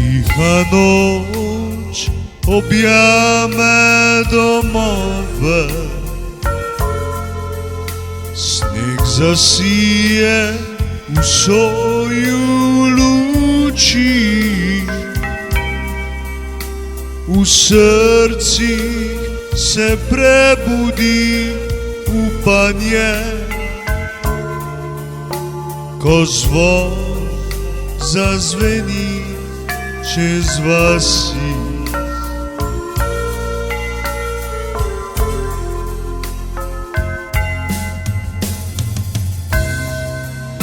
Тиха ноч обяме домове, снег засие усою лучи, у сърци се пребуди упanje, ko zvon zazveni čez vasi.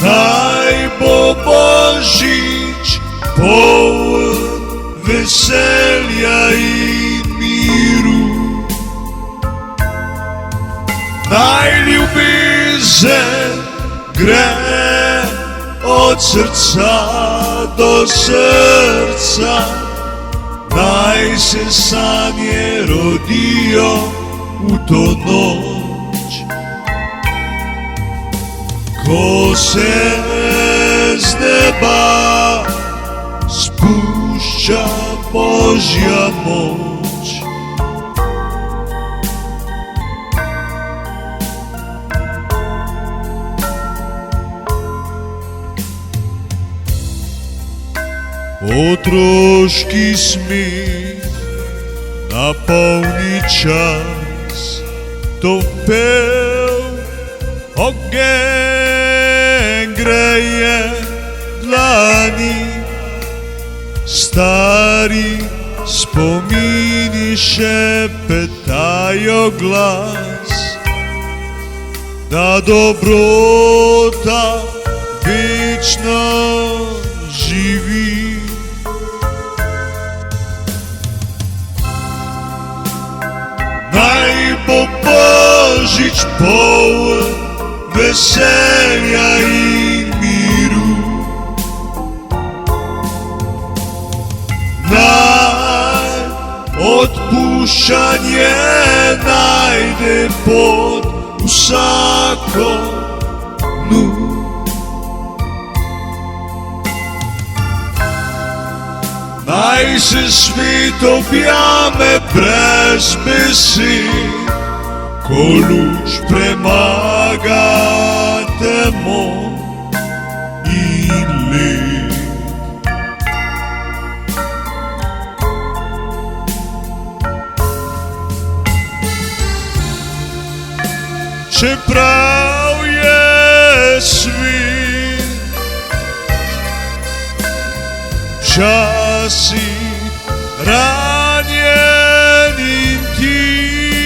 Naj bo Božič poln veselja in miru, naj ljubezen gre od srca do srca, naj se sanje rodijo v to noč, ko se z neba spušča Božja moč. Otroški smeh napolni čas, topel ogenj greje dlani, stari spomini šepetajo glas, da dobrota večno živi. Naj bo Božič poln veselja in miru, naj odpuščanje najde pot vsako dnu. Naj se svet objame brez besed, ko luč premaga temo in led. Čeprav je svet včasih ranjen in tih,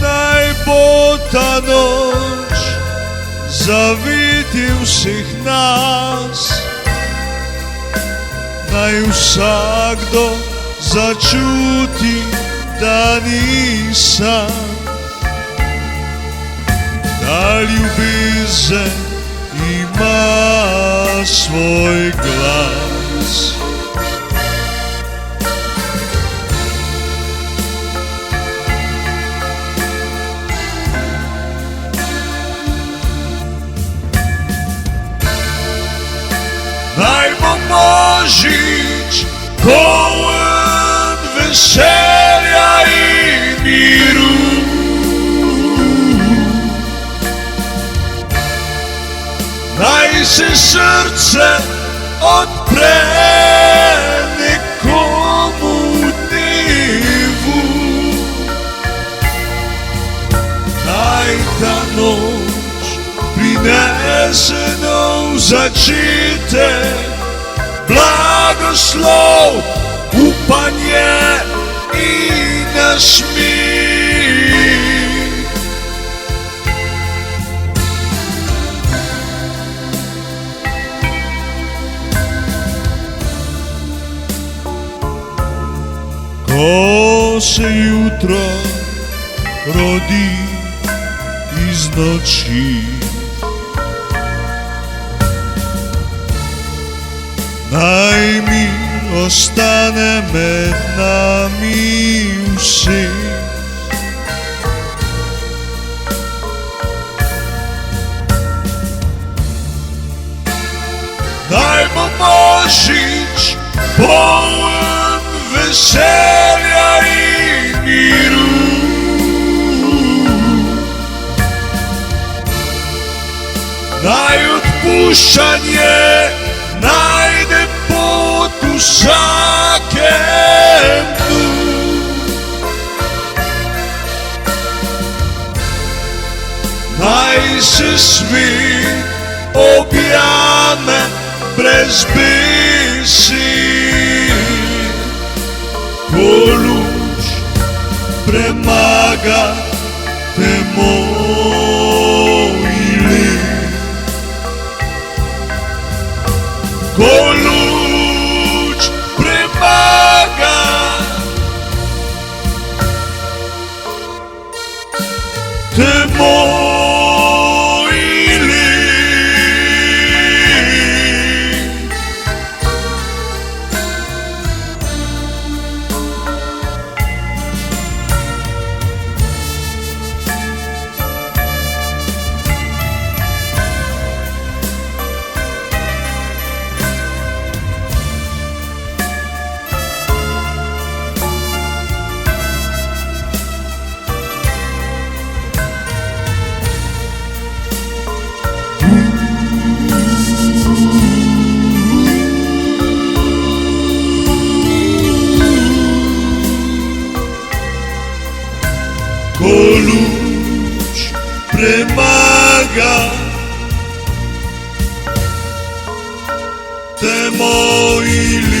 naj bo ta noč zaviti vseh nas, naj vsakdo začuti, da ni sam, da ljubezen ima svoj glas. Naj bo Božič poln veselja in miru, naj se srce odpre nekomu dnevu, naj ta noč prinese nov začetek, blagoslov, upanje in nasmeh. Ko se jutro rodi iz noči, naj mir ostane med nami vseh. dajmo možić poln veselja i miru. Naj odpuščanje najde pot v vsakem dnu. Naj se svet objame brez besed, ko luč premaga temo in led. Ko luč premaga temo in led. Ko luč premaga temo in led.